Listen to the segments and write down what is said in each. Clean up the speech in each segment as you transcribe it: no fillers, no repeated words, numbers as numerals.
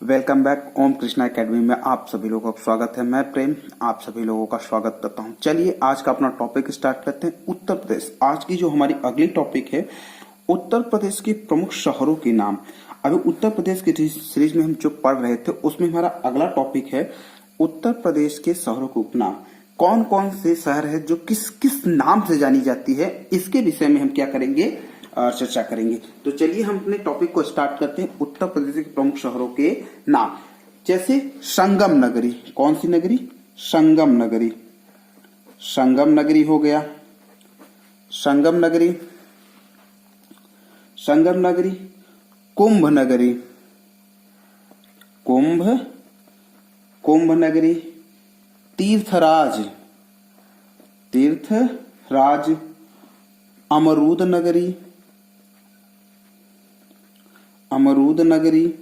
Welcome back ओम Krishna academy में आप सभी लोगों का स्वागत है। मैं प्रेम आप सभी लोगों का स्वागत करता हूं। चलिए आज का अपना टॉपिक स्टार्ट करते हैं। उत्तर प्रदेश। आज की जो हमारी अगली टॉपिक है उत्तर प्रदेश के प्रमुख शहरों के नाम। अभी उत्तर प्रदेश की सीरीज में हम जो पढ़ रहे थे उसमें हमारा अगला टॉपिक है उत्तर प्रदेश के शहरों के उपनाम। कौन कौन से शहर है जो किस किस नाम से जानी जाती है, इसके विषय में हम क्या करेंगे, चर्चा करेंगे। तो चलिए हम अपने टॉपिक को स्टार्ट करते हैं। उत्तर प्रदेश के प्रमुख शहरों के नाम, जैसे संगम नगरी। कौन सी नगरी? संगम नगरी। संगम नगरी हो गया। संगम नगरी, संगम नगरी। कुंभ नगरी, कुंभ नगरी। तीर्थराज, तीर्थराज। अमरूद नगरी, अमरूद नगरी।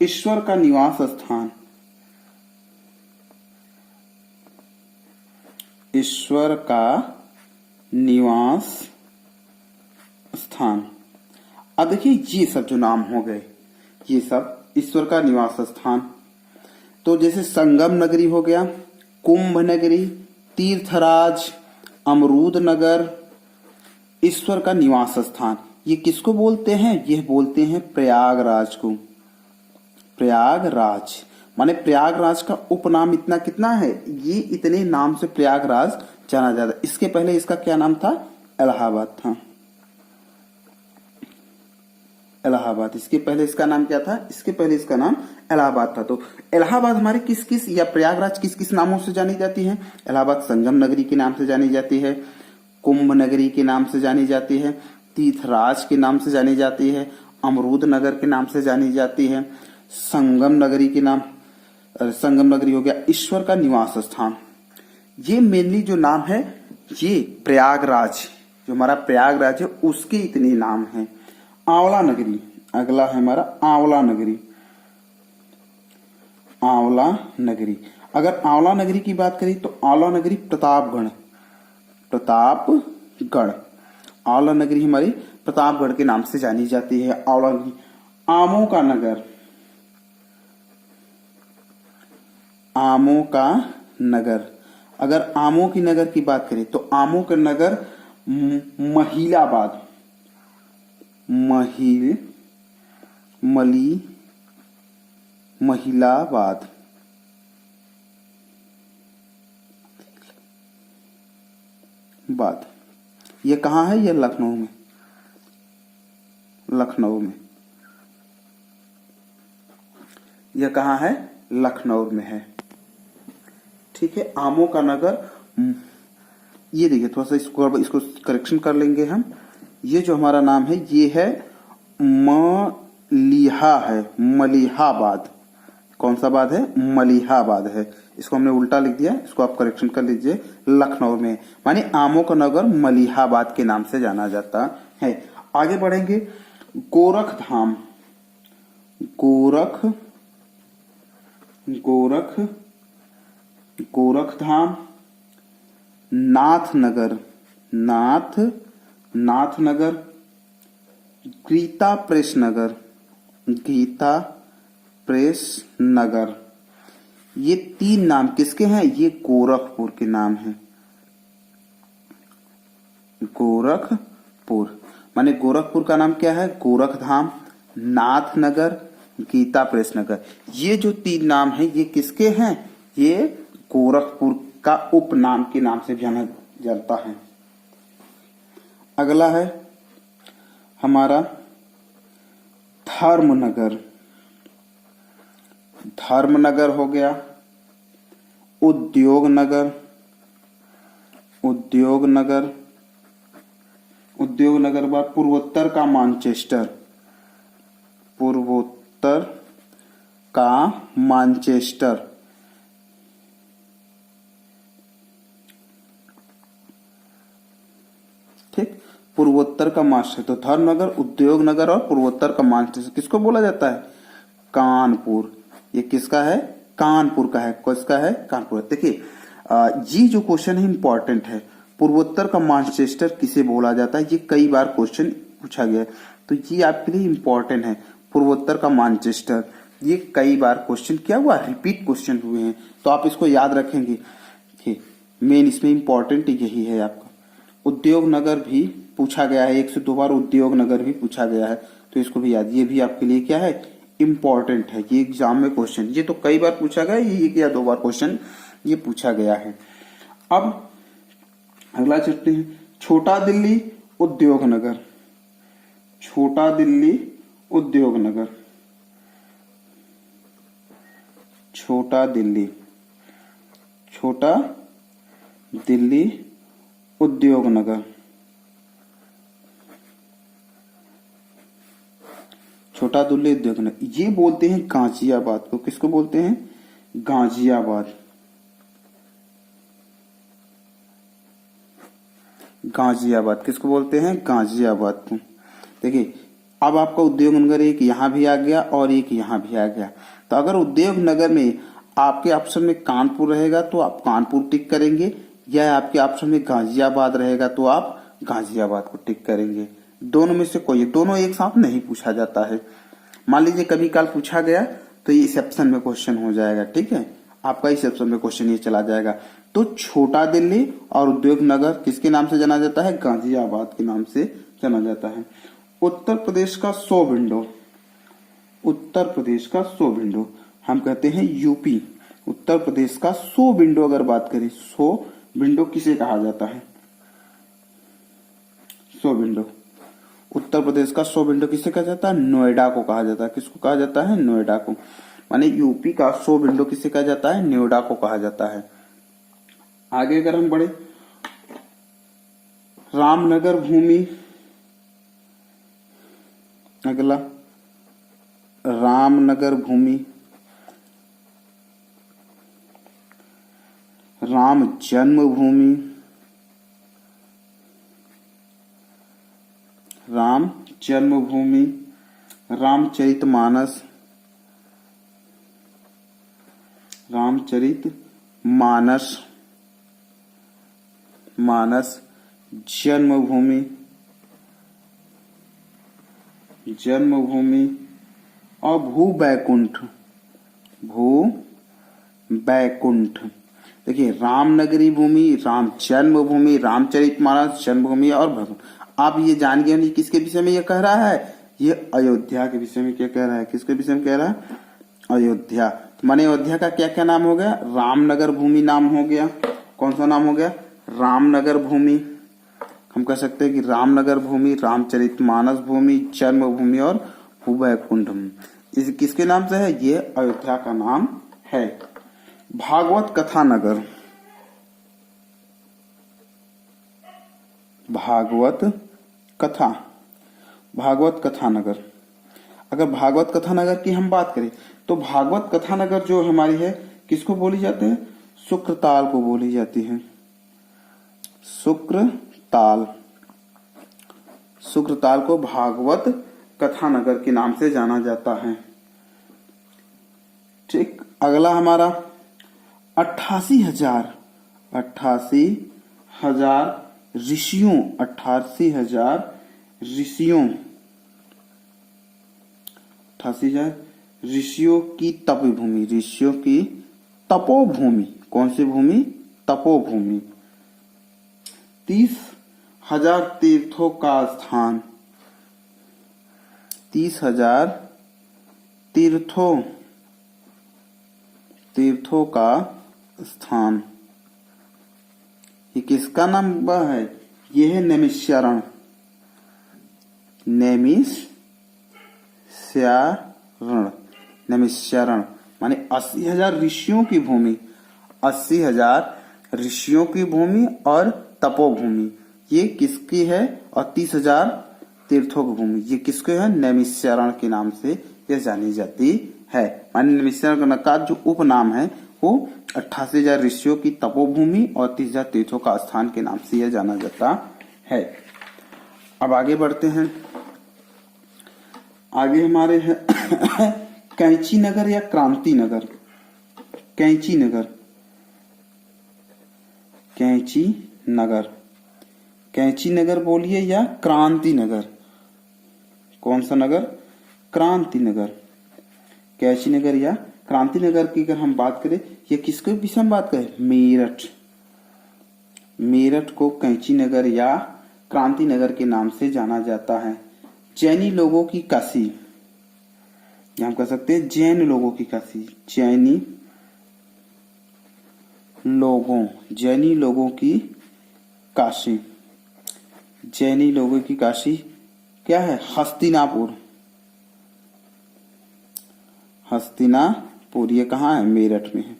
ईश्वर का निवास स्थान, ईश्वर का निवास स्थान। अब देखिए ये सब जो नाम हो गए ये सब ईश्वर का निवास स्थान। तो जैसे संगम नगरी हो गया, कुंभ नगरी, तीर्थराज, अमरूद नगर, ईश्वर का निवास स्थान। ये किसको बोलते हैं? ये बोलते हैं प्रयागराज को। प्रयागराज माने प्रयागराज का उपनाम इतना कितना है, ये इतने नाम से प्रयागराज जाना जाता है। इसके पहले इसका क्या नाम था? इलाहाबाद था। इलाहाबाद। इसके पहले इसका नाम क्या था? इसके पहले इसका नाम इलाहाबाद था। तो इलाहाबाद हमारे किस किस या प्रयागराज किस किस नामों से जानी जाती है? इलाहाबाद संगम नगरी के नाम से जानी जाती है, कुंभ नगरी के नाम से जानी जाती है, तीर्थराज के नाम से जानी जाती है, अमरूद नगर के नाम से जानी जाती है, संगम नगरी के नाम, संगम नगरी हो गया, ईश्वर का निवास स्थान। ये मेनली जो नाम है ये प्रयागराज, जो हमारा प्रयागराज है उसके इतने नाम हैं। आंवला नगरी, अगला है हमारा आंवला नगरी। आंवला नगरी, अगर आंवला नगरी की बात करें तो आंवला नगरी प्रतापगढ़, प्रतापगढ़। आंवला नगरी हमारी प्रतापगढ़ के नाम से जानी जाती है। आंवला नगरी। आमों का नगर, आमों का नगर। अगर आमों की नगर की बात करें तो आमों का नगर महिलाबाद, महिलाबाद। ये कहाँ है? ये लखनऊ में, लखनऊ में। यह कहाँ है? लखनऊ में है। ठीक है। आमों का नगर। ये देखिए थोड़ा सा इसको करेक्शन कर लेंगे हम। ये जो हमारा नाम है ये है मलिहा है, मलिहाबाद। कौन सा बाद है? मलिहाबाद है। इसको हमने उल्टा लिख दिया, इसको आप करेक्शन कर लीजिए। लखनऊ में माने आमों का नगर मलिहाबाद के नाम से जाना जाता है। आगे बढ़ेंगे। गोरखधाम, गोरखधाम। नाथनगर, नाथनगर। गीता प्रेस नगर, गीता प्रेस नगर। ये तीन नाम किसके हैं? ये गोरखपुर के नाम हैं। गोरखपुर माने गोरखपुर का नाम क्या है? गोरखधाम, नाथनगर, गीता प्रेस नगर। ये जो तीन नाम हैं ये किसके हैं? ये गोरखपुर का उपनाम के नाम से जाना जाता है। अगला है हमारा धर्मनगर, धर्मनगर हो गया। उद्योगनगर, उद्योगनगर। उद्योगनगर बाद पूर्वोत्तर का मानचेस्टर, पूर्वोत्तर का मानचेस्टर। ठीक। पूर्वोत्तर का मानचेस्टर। तो धर्मनगर, उद्योग नगर और पूर्वोत्तर का मानचेस्टर किसको बोला जाता है? कानपुर। ये किसका है? कानपुर का है। किसका है? कानपुर। देखिए ये जो क्वेश्चन है इंपॉर्टेंट है। पूर्वोत्तर का मानचेस्टर किसे बोला जाता है? ये कई बार क्वेश्चन पूछा गया है, तो ये आपके लिए इंपॉर्टेंट है। पूर्वोत्तर का मैनचेस्टर। ये कई बार क्वेश्चन क्या हुआ, रिपीट क्वेश्चन हुए हैं, तो आप इसको याद रखेंगे। मेन इसमें इंपॉर्टेंट यही है आपका। उद्योग नगर भी पूछा गया है, 1 से 2 बार उद्योग नगर भी पूछा गया है, तो इसको भी याद, ये भी आपके लिए क्या है, इंपॉर्टेंट है। ये एग्जाम में क्वेश्चन, ये तो कई बार पूछा गया, ये 1 या 2 बार क्वेश्चन ये पूछा गया है। अब अगला चलते हैं, छोटा दिल्ली उद्योग नगर। छोटा दिल्ली उद्योग नगर, छोटा दिल्ली, छोटा दिल्ली उद्योग नगर, छोटा दिल्ली उद्योग नगर। ये बोलते हैं गाजियाबाद को। किसको बोलते हैं, गाजियाबाद। गाजियाबाद किसको बोलते हैं, गाजियाबाद को। देखिए अब आपका उद्योग नगर एक यहां भी आ गया और एक यहां भी आ गया। तो अगर उद्योग नगर में आपके ऑप्शन में कानपुर रहेगा तो आप कानपुर टिक करेंगे, या आपके ऑप्शन में गाजियाबाद रहेगा तो आप गाजियाबाद को टिक करेंगे। दोनों में से कोई, दोनों एक साथ नहीं पूछा जाता है। मान लीजिए कभी काल पूछा गया तो ये इस ऑप्शन में क्वेश्चन हो जाएगा, ठीक है, आपका इस ऑप्शन में क्वेश्चन ये चला जाएगा। तो छोटा दिल्ली और उद्योग नगर किसके नाम से जाना जाता है, गाजियाबाद के नाम से जाना जाता है। उत्तर प्रदेश का 100 विंडो, उत्तर प्रदेश का 100 विंडो हम कहते हैं यूपी। उत्तर प्रदेश का 100 विंडो अगर बात करें, 100 विंडो किसे कहा जाता है, 100 विंडो, उत्तर प्रदेश का 100 विंडो किसे कहा जाता है, नोएडा को कहा जाता है। किसको कहा जाता है, नोएडा को। माने यूपी का 100 विंडो किसे कहा जाता है, नोएडा को कहा जाता है। आगे अगर हम बढ़े, रामनगर भूमि, अगला रामनगर भूमि, राम जन्मभूमि, राम जन्मभूमि, रामचरितमानस, रामचरितमानस, मानस जन्मभूमि, जन्मभूमि और भू बैकुंठ, भू बैकुंठ। देखिए रामनगरी भूमि, राम जन्मभूमि, रामचरितमानस जन्मभूमि और भूमि। आप ये जान गए किसके विषय में ये कह रहा है, ये अयोध्या के विषय में क्या कह रहा है, किसके विषय में कह रहा है, अयोध्या। तो माने अयोध्या का क्या क्या नाम हो गया, रामनगर भूमि नाम हो गया। कौन सा नाम हो गया, रामनगर भूमि। हम कह सकते हैं कि रामनगर भूमि, रामचरितमानस भूमि, जन्मभूमि और भूवैकुंठ इस किसके नाम से है, ये अयोध्या का नाम है। भागवत कथा नगर, भागवत कथा, भागवत कथा नगर। अगर भागवत कथा नगर की हम बात करें तो भागवत कथा नगर जो हमारी है किसको बोली जाती है, शुक्रताल को बोली जाती है। शुक्रताल, शुक्रताल को भागवत कथा नगर के नाम से जाना जाता है। ठीक, अगला हमारा 88,000, 88,000 ऋषियों, 88,000 ऋषियों, 88,000 ऋषियों की तपोभूमि, ऋषियों की तपोभूमि। कौन सी भूमि, तपोभूमि। 30,000 तीर्थों का स्थान, 30,000 तीर्थों, तीर्थों का स्थान। ये किसका नाम है, ये है नैमिषारण्य, नैमिषारण्य, नैमिषारण्य माने 80,000 ऋषियों की भूमि, 80,000 ऋषियों की भूमि और तपोभूमि ये किसकी है, और 30,000 तीर्थों की भूमि ये किसके है, नैमिषारण्य के नाम से यह जानी जाती है। माने नैमिषारण्य का जो उपनाम है वो 88,000 ऋषियों की तपोभूमि और 30,000 तीर्थों का स्थान के नाम से यह जाना जाता है। अब आगे बढ़ते हैं, आगे हमारे है कैंची नगर या क्रांति नगर, कैंची नगर, कैंची नगर, कैंची नगर बोलिए या क्रांति नगर। कौन सा नगर, क्रांति नगर, कैंची नगर या क्रांति नगर की अगर हम बात करें, ये किसके विषय में बात करें, मेरठ। मेरठ को कैंची नगर या क्रांति नगर के नाम से जाना जाता है। जैनी लोगों की काशी, हम कह सकते हैं जैन लोगों की काशी, जैनी लोगों की काशी, जैनी लोगों की काशी क्या है, हस्तिनापुर। हस्तिनापुर ये कहाँ है, मेरठ में है।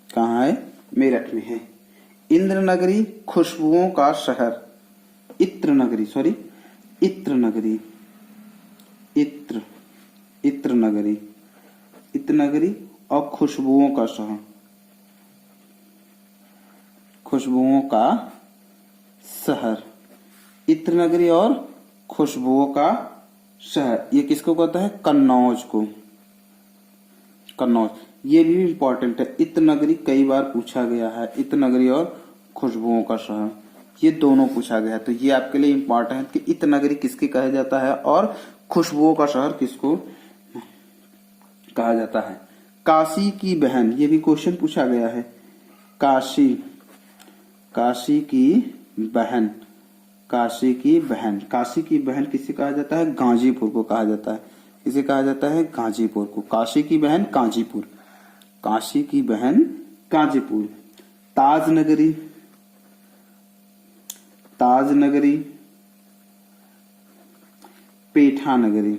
कहाँ है, मेरठ में है। इंद्र नगरी, खुशबुओं का शहर, इत्र नगरी, सॉरी इत्र नगरी, इत्र नगरी और खुशबुओं का शहर, खुशबुओं का शहर, इत्र नगरी और खुशबुओं का शहर। ये किसको कहता है, कन्नौज को। कन्नौज ये भी इंपॉर्टेंट है, इत्र नगरी कई बार पूछा गया है, इत्र नगरी और खुशबुओं का शहर ये दोनों पूछा गया है। तो ये आपके लिए इंपॉर्टेंट है कि इत्र नगरी किसके कहा जाता है और खुशबुओं का शहर किसको कहा जाता है। काशी की बहन, ये भी क्वेश्चन पूछा गया है। काशी की बहन, काशी की बहन किसे कहा जाता है, गाजीपुर को कहा जाता है। किसे कहा जाता है, गाजीपुर को। काशी की बहन गाजीपुर, काशी की बहन गाजीपुर। ताज नगरी, पेठा नगरी,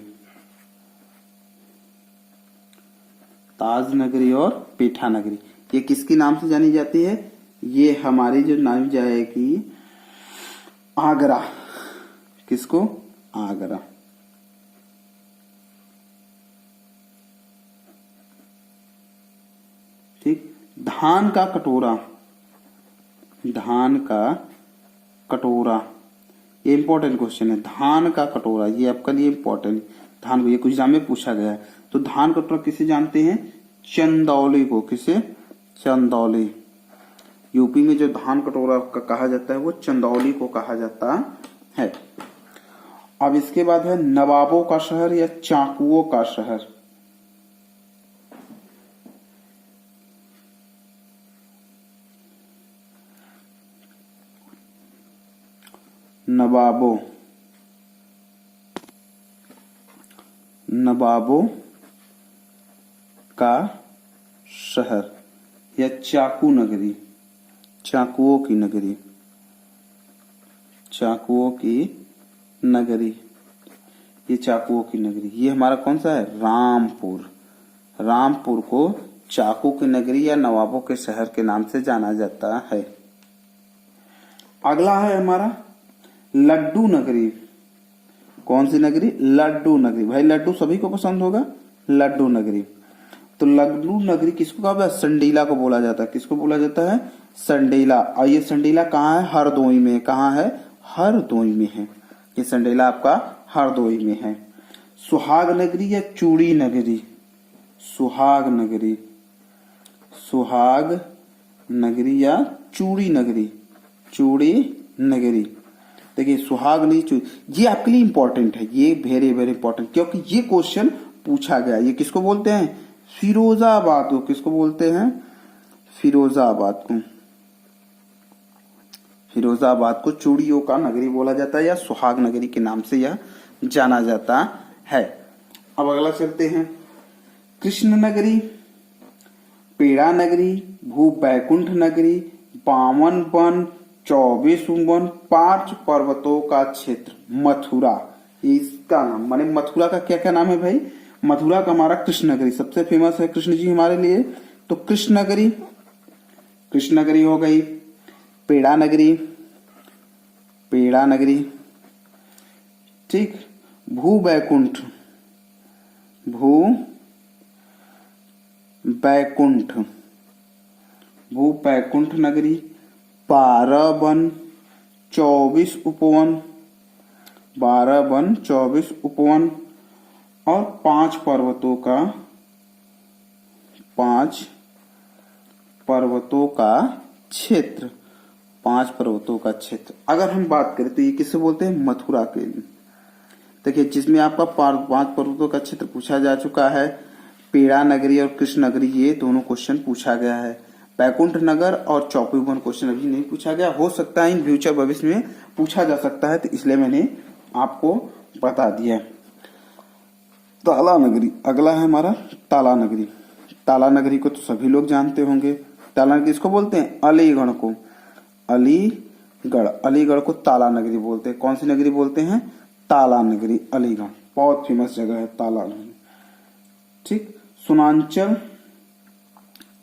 ताज नगरी और पेठा नगरी ये किसके नाम से जानी जाती है, ये हमारी जो नाम जाएगी आगरा। किसको, आगरा। ठीक। धान का कटोरा ये इंपॉर्टेंट क्वेश्चन है। धान का कटोरा ये आपके लिए इंपॉर्टेंट, धान को ये कुछ एग्जाम में पूछा गया है। तो धान कटोरा किसे जानते हैं, चंदौली को। किसे, चंदौली। यूपी में जो धान कटोरा का कहा जाता है वो चंदौली को कहा जाता है। अब इसके बाद है नवाबों का शहर या चाकुओं का शहर। नवाबों का शहर या चाकू नगरी, चाकुओं की नगरी, ये चाकुओं की नगरी। ये हमारा कौन सा है, रामपुर। रामपुर को चाकू की नगरी या नवाबों के शहर के नाम से जाना जाता है। अगला है हमारा लड्डू नगरी। कौन सी नगरी, लड्डू नगरी। भाई लड्डू सभी को पसंद होगा, लड्डू नगरी। तो लड्डू नगरी किसको कहा जाता है, संडीला को बोला जाता है। किसको बोला जाता है, संडीला। और ये संडीला कहाँ है, हरदोई में। कहाँ है, हरदोई में है। ये संडीला आपका हरदोई में है। सुहाग नगरी या चूड़ी नगरी, सुहाग नगरी या चूड़ी नगरी। देखिए सुहाग नहीं चूड़ी, ये आपके लिए इंपॉर्टेंट है, ये वेरी वेरी इंपॉर्टेंट, क्योंकि ये क्वेश्चन पूछा गया। ये किसको बोलते हैं, फिरोजाबाद को। किसको बोलते हैं, फिरोजाबाद को चूड़ियों का नगरी बोला जाता है या सुहाग नगरी के नाम से यह जाना जाता है। अब अगला चलते हैं, कृष्ण नगरी, पेड़ा नगरी, भू बैकुंठ नगरी, बावन वन, 24 वन, 5 पर्वतों का क्षेत्र, मथुरा। इसका नाम माने मथुरा का क्या क्या नाम है भाई, मथुरा का हमारा कृष्ण नगरी सबसे फेमस है, कृष्ण जी हमारे लिए। तो कृष्ण नगरी हो गई, पेड़ा नगरी, ठीक। भू बैकुंठ नगरी, 12 वन, 24 उपवन, 12 वन 24 उपवन और 5 पर्वतों का क्षेत्र, 5 पर्वतों का क्षेत्र। अगर हम बात करें तो ये किससे बोलते हैं, मथुरा के लिए। देखिए, जिसमें आपका 5 पर्वतों का क्षेत्र पूछा जा चुका है। पेड़ा नगरी और कृष्ण नगरी, ये दोनों क्वेश्चन पूछा गया है। बैकुंठ नगर और चौकीवन क्वेश्चन अभी नहीं पूछा गया, हो सकता है इन फ्यूचर भविष्य में पूछा जा सकता है, तो इसलिए मैंने आपको बता दिया। ताला नगरी अगला है हमारा, ताला नगरी। ताला नगरी को तो सभी लोग जानते होंगे। ताला नगरी किसको बोलते हैं? अलीगढ़ को। अलीगढ़ को ताला नगरी बोलते हैं। कौन सी नगरी बोलते हैं? ताला नगरी, अलीगढ़। बहुत फेमस जगह है ताला नगरी। ठीक। सुनांचल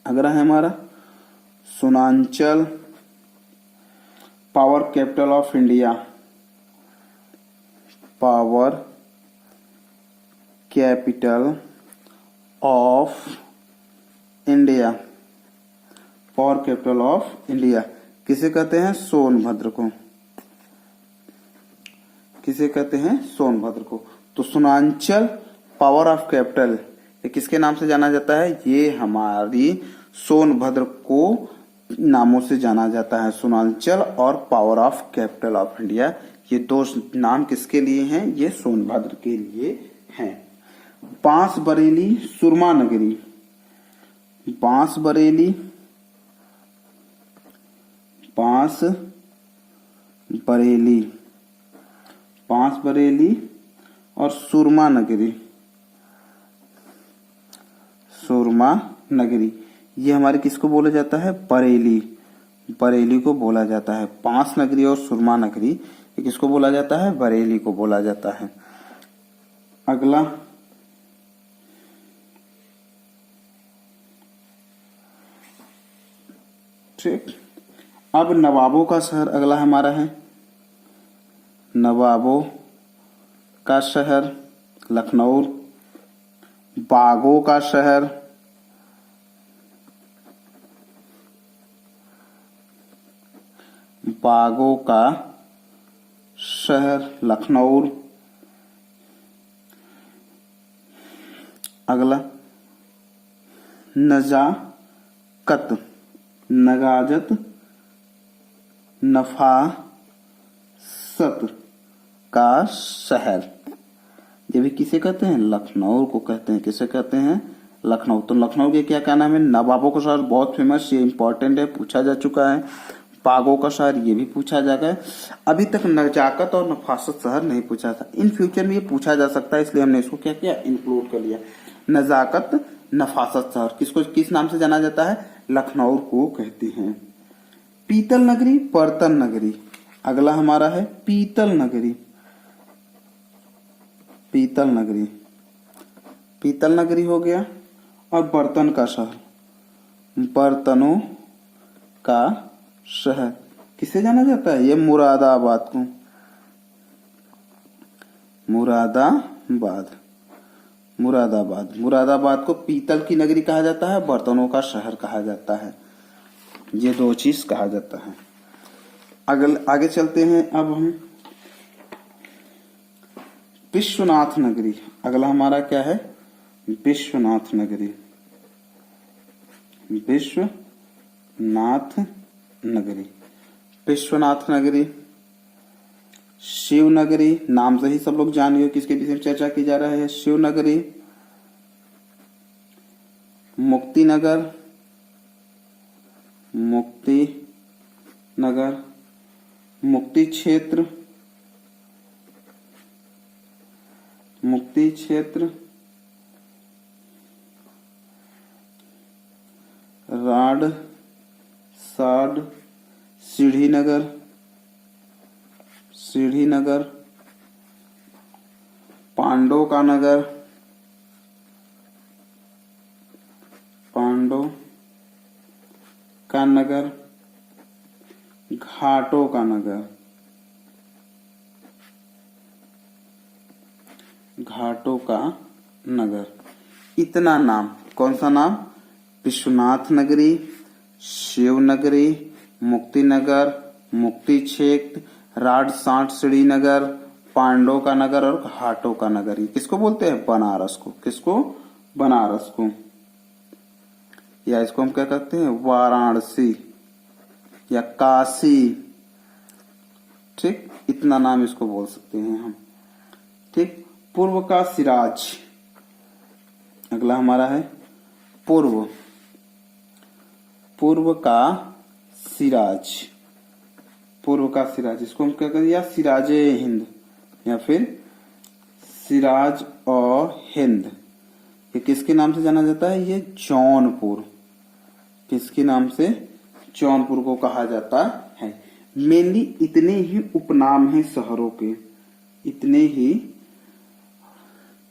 अगला है हमारा, Sunanchal power capital of India. Power capital of India. Power capital of India किसे कहते हैं? सोनभद्र को। किसे कहते हैं? सोनभद्र को। तो सुनांचल पावर ऑफ कैपिटल ये किसके नाम से जाना जाता है? ये हमारी सोनभद्र को नामों से जाना जाता है। सुनांचल और power of capital of India, ये दो नाम किसके लिए हैं? ये सोनभद्र के लिए हैं। बांसबरेली सुरमा नगरी। बांसबरेली और सुरमा नगरी। सुरमा नगरी ये हमारे किसको बोला जाता है? बरेली को बोला जाता है। बांस नगरी और सुरमा नगरी ये किसको बोला जाता है? बरेली को बोला जाता है। अगला ठीक। अब नवाबों का शहर अगला हमारा है। नवाबों का शहर लखनऊ। बागों का शहर लखनऊ। अगला नजाकत नफासत का शहर, ये भी किसे कहते हैं? लखनऊ को कहते हैं। किसे कहते हैं? लखनऊ। तो लखनऊ के क्या नाम है? नवाबों का शहर, बहुत फेमस, ये इंपॉर्टेंट है, पूछा जा चुका है। बागों का शहर ये भी पूछा जाएगा। अभी तक नजाकत और नफासत शहर नहीं पूछा था, इन फ्यूचर में ये पूछा जा सकता है, इसलिए हमने इसको क्या किया? इंक्लूड कर लिया। नजाकत नफासत शहर किसको किस नाम से जाना जाता है? लखनऊ को कहते हैं। पीतल नगरी बर्तन नगरी अगला हमारा है। पीतल नगरी हो गया। और बर्तन का शहर, बर्तनों का शहर किसे जाना जाता है? ये मुरादाबाद को। मुरादाबाद को पीतल की नगरी कहा जाता है, बर्तनों का शहर कहा जाता है। ये दो चीज कहा जाता है। आगे चलते हैं अब हम। विश्वनाथ नगरी अगला हमारा क्या है? विश्वनाथ नगरी। विश्वनाथ नगरी। शिव नगरी नाम से ही सब लोग जानिए किसके विषय में चर्चा की जा रहा है। शिव नगरी। मुक्ति नगर, मुक्ति क्षेत्र, राड साड सीढ़ी नगर, पांडव का नगर, घाटों का नगर। इतना नाम, कौन सा नाम? विश्वनाथ नगरी, शिव नगरी, मुक्ति नगर, मुक्ति क्षेत्र, राड साठ श्रीनगर, पांडव का नगर और घाटों का नगर। ये किसको बोलते हैं? बनारस को। किसको? बनारस को। या इसको हम क्या कहते हैं? वाराणसी या काशी। ठीक, इतना नाम इसको बोल सकते हैं हम। ठीक। पूर्व का सिराज, अगला हमारा है पूर्व, पूर्व का सिराज, पूर्व का सिराज, इसको हम क्या करें, या सिराजे हिंद या फिर सिराज और हिंद। ये किसके नाम से जाना जाता है, ये जौनपुर, किसके नाम से, जौनपुर को कहा जाता है। मेनली इतने ही उपनाम हैं शहरों के, इतने ही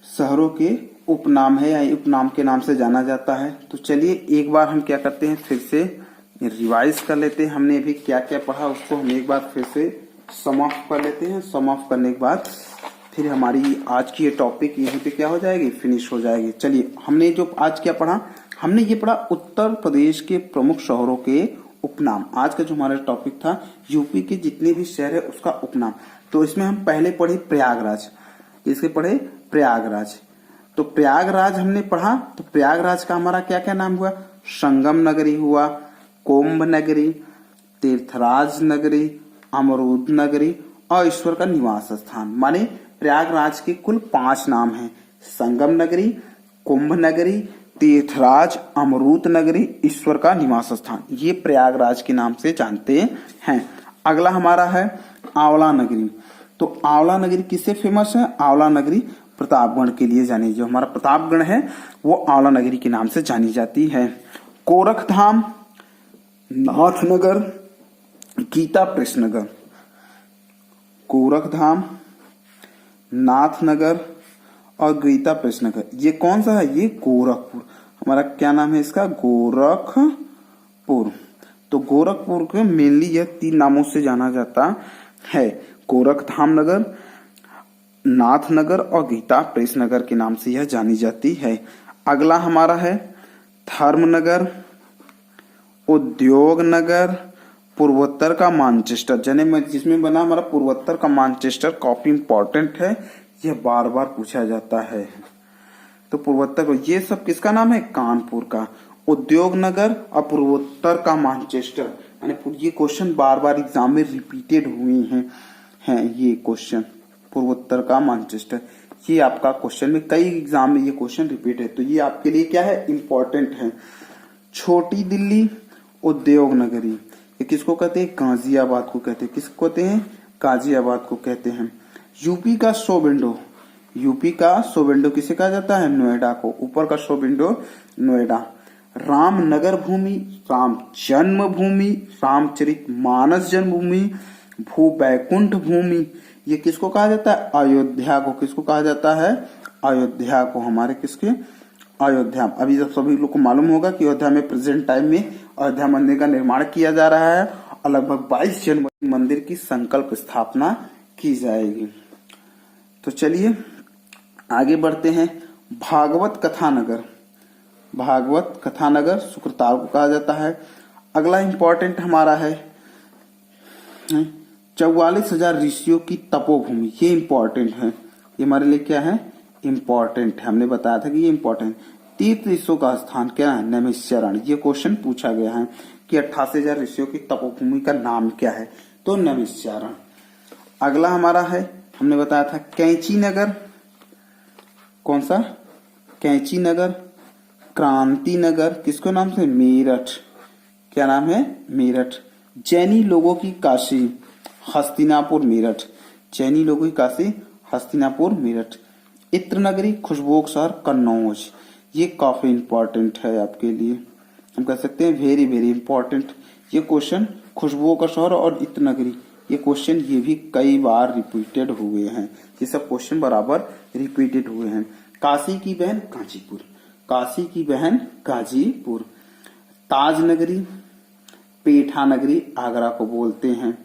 शहरों के उपनाम है या उपनाम के नाम से जाना जाता है। तो चलिए एक बार हम क्या करते हैं, फिर से रिवाइज कर लेते हैं। हमने अभी क्या क्या पढ़ा उसको हम एक बार फिर से समाप्त कर लेते हैं। समाप्त करने के बाद फिर हमारी आज की ये टॉपिक यहीं पे क्या हो जाएगी, फिनिश हो जाएगी। चलिए हमने जो आज क्या पढ़ा, हमने ये पढ़ा उत्तर प्रदेश के प्रमुख शहरों के उपनाम। आज का जो हमारा टॉपिक था यूपी के जितने भी शहर है उसका उपनाम। तो इसमें हम पहले पढ़े प्रयागराज, इसके पढ़े प्रयागराज। तो प्रयागराज हमने पढ़ा, तो प्रयागराज का हमारा क्या क्या नाम हुआ, संगम नगरी हुआ, कुंभ नगरी, तीर्थराज नगरी, अमरूद नगरी और ईश्वर का निवास स्थान। माने प्रयागराज के कुल 5 नाम हैं, संगम नगरी, कुंभ नगरी, तीर्थराज, अमरूद नगरी, ईश्वर का निवास स्थान। ये प्रयागराज के नाम से जानते हैं। अगला हमारा है आंवला नगरी। तो आंवला नगरी किससे फेमस है, आंवला नगरी प्रतापगढ़ के लिए जानी, जो हमारा प्रतापगढ़ है वो आंवला नगरी के नाम से जानी जाती है। गोरखधाम, नाथनगर, गीता प्रेस नगर, गोरखधाम, नाथनगर और गीता प्रेस नगर। ये कौन सा है, ये गोरखपुर, हमारा क्या नाम है इसका, गोरखपुर। तो गोरखपुर को मेनली यह 3 नामों से जाना जाता है, गोरखधाम नगर, नाथनगर और गीता प्रेस नगर के नाम से यह जानी जाती है। अगला हमारा है धर्मनगर, उद्योग नगर, पूर्वोत्तर का मानचेस्टर, जिसमें बना हमारा पूर्वोत्तर का मानचेस्टर, काफी इंपॉर्टेंट है, यह बार बार पूछा जाता है। तो पूर्वोत्तर को, ये सब किसका नाम है, कानपुर का। उद्योग नगर और पूर्वोत्तर का मानचेस्टर, यानी ये क्वेश्चन बार बार एग्जाम में रिपीटेड हुए हैं ये क्वेश्चन, पूर्वोत्तर का मानचेस्टर। ये आपका क्वेश्चन में कई एग्जाम में ये क्वेश्चन रिपीट है, तो ये आपके लिए क्या है, इंपॉर्टेंट है। छोटी दिल्ली, उद्योग नगरी, ये किसको कहते हैं, गाजियाबाद को कहते हैं, किसको कहते हैं, गाजियाबाद को कहते हैं। यूपी का शो विंडो, यूपी का शो विंडो किसे कहा जाता है, नोएडा को, ऊपर का शो विंडो नोएडा। रामनगर भूमि, राम जन्मभूमि, रामचरित मानस जन्मभूमि, भू बैकुंठ भूमि, ये किसको कहा जाता है, अयोध्या को, किसको कहा जाता है, अयोध्या को, हमारे किसके, अयोध्या। अभी जब सभी लोग को मालूम होगा कि अयोध्या में प्रेजेंट टाइम में अयोध्या मंदिर का निर्माण किया जा रहा है और लगभग 22 जनवरी मंदिर की संकल्प स्थापना की जाएगी। तो चलिए आगे बढ़ते हैं। भागवत कथानगर, भागवत कथानगर शुक्रताल को कहा जाता है। अगला इंपॉर्टेंट हमारा है 44,000 ऋषियों की तपोभूमि, ये इंपॉर्टेंट है, ये हमारे लिए क्या है, इंपॉर्टेंट है, हमने बताया था कि ये इंपॉर्टेंट। तीर्थ ऋषियों का स्थान क्या है, नैमिषारण्य। ये क्वेश्चन पूछा गया है कि 88,000 ऋषियों की तपोभूमि का नाम क्या है, तो नैमिषारण्य। अगला हमारा है, हमने बताया था कैंची नगर, कौन सा, कैंची नगर, क्रांति नगर, किसको नाम से, मेरठ, क्या नाम है, मेरठ। जैनी लोगों की काशी, हस्तिनापुर मेरठ, जैनी लोगों की काशी हस्तिनापुर मेरठ। इत्र नगरी, खुशबुओं का शहर कन्नौज, ये काफी इंपॉर्टेंट है आपके लिए, हम कह सकते हैं वेरी वेरी इंपॉर्टेंट ये क्वेश्चन। खुशबुओं का शहर और इत्र नगरी, ये क्वेश्चन ये भी कई बार रिपीटेड हुए हैं, ये सब क्वेश्चन बराबर रिपीटेड हुए हैं। काशी की बहन कांचीपुर, काशी की बहन गाजीपुर। ताज नगरी, पेठा नगरी आगरा को बोलते हैं।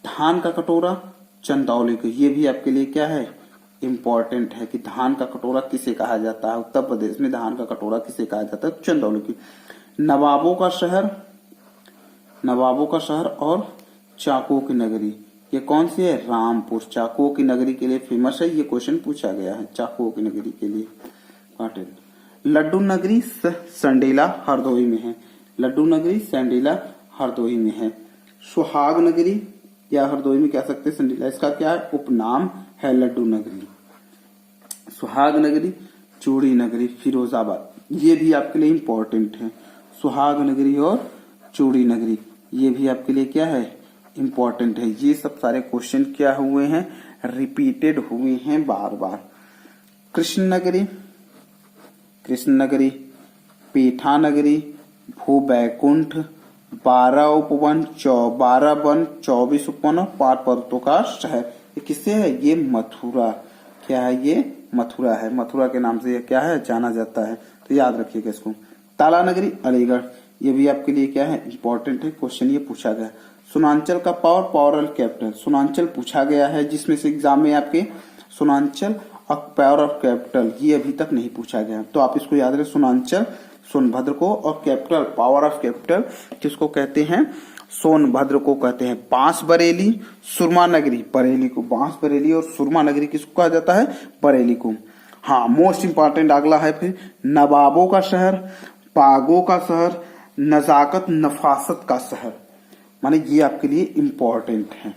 धान का कटोरा, चंदौली को, ये भी आपके लिए क्या है, इंपॉर्टेंट है कि धान का कटोरा किसे कहा जाता है, उत्तर प्रदेश में धान का कटोरा किसे कहा जाता है, चंदौली की। नवाबों का शहर, नवाबों का शहर और चाकुओं की नगरी, ये कौन सी है, रामपुर, चाकुओं की नगरी के लिए फेमस है, ये क्वेश्चन पूछा गया है चाकुओं की नगरी के लिए। लड्डू नगरी संडेला हरदोई में है, लड्डू नगरी संडेला हरदोई में है। सुहाग नगरी या हरदोई में कह सकते हैं संडेला, इसका क्या है, उपनाम है लड्डू नगरी, सुहाग नगरी, चूड़ी नगरी, फिरोजाबाद, ये भी आपके लिए इंपॉर्टेंट है। सुहाग नगरी और चूड़ी नगरी, ये भी आपके लिए क्या है, इंपॉर्टेंट है। ये सब सारे क्वेश्चन क्या हुए हैं, रिपीटेड हुए हैं बार बार। कृष्ण नगरी, कृष्ण नगरी, पीठा नगरी, भूबैकुंठ, 12 उपवन, 12 वन, 24 उपवन और 5 पर्वतों का शहर। ये किससे है, ये मथुरा, क्या है, ये मथुरा है। मथुरा के नाम से ये क्या है, जाना जाता है, तो याद रखिएगा इसको। ताला नगरी, अलीगढ़, ये भी आपके लिए क्या है, इंपॉर्टेंट है, क्वेश्चन ये पूछा गया। सुनांचल का पावर और कैपिटल, सुनांचल पूछा गया है जिसमें से एग्जाम में आपके सुनांचल और पावर ऑफ कैपिटल ये अभी तक नहीं पूछा गया, तो आप इसको याद रखें। सुनांचल सोनभद्र को, और कैपिटल पावर ऑफ कैपिटल किसको कहते हैं, सोनभद्र को कहते हैं। बांस बरेली, सुरमा नगरी, बरेली को बांस बरेली, और सुरमा नगरी किसको कहा जाता है, बरेली को। हाँ, मोस्ट इंपॉर्टेंट अगला है फिर नवाबों का शहर, बागों का शहर, नजाकत नफासत का शहर, माने ये आपके लिए इंपॉर्टेंट है।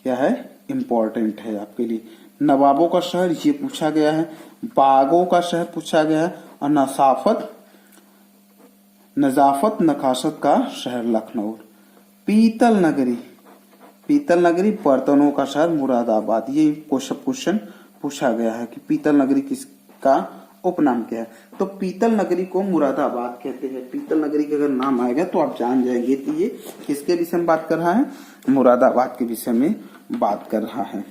क्या है, इंपॉर्टेंट है आपके लिए। नवाबों का शहर ये पूछा गया है, बागों का शहर पूछा गया है, और नजाफत नकाशत का शहर लखनऊ। पीतल नगरी, पीतल नगरी बर्तनों का शहर मुरादाबाद, ये क्वेश्चन पूछा गया है कि पीतल नगरी किसका उपनाम क्या है। तो पीतल नगरी को मुरादाबाद कहते हैं। पीतल नगरी के अगर नाम आएगा तो आप जान जाएंगे कि ये किसके विषय में बात कर रहा है, मुरादाबाद के विषय में बात कर रहा है।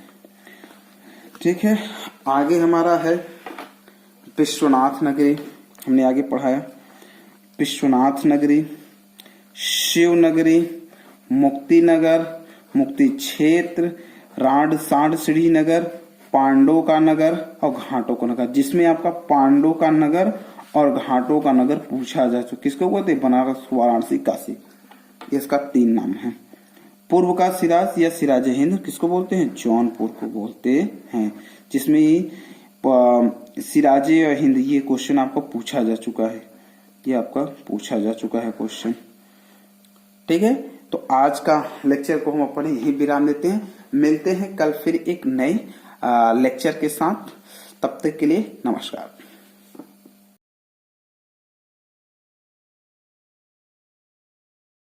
ठीक है, आगे हमारा है विश्वनाथ नगरी, हमने आगे पढ़ाया। विश्वनाथ नगरी, शिव नगरी, मुक्ति नगर, मुक्ति क्षेत्र, राड साड श्रीनगर, पांडव का नगर और घाटों का नगर, जिसमें आपका पांडव का नगर और घाटों का नगर पूछा जा चुका। किसको बोलते हैं, बनारस, वाराणसी, काशी, इसका 3 नाम है। पूर्व का सिराज या सिराज हिंद किसको बोलते हैं, जौनपुर को बोलते हैं, जिसमें सिराज हिंद ये क्वेश्चन आपको पूछा जा चुका है, ये आपका पूछा जा चुका है क्वेश्चन। ठीक है, तो आज का लेक्चर को हम अपने यही विराम देते हैं। मिलते हैं कल फिर एक नए लेक्चर के साथ, तब तक के लिए नमस्कार।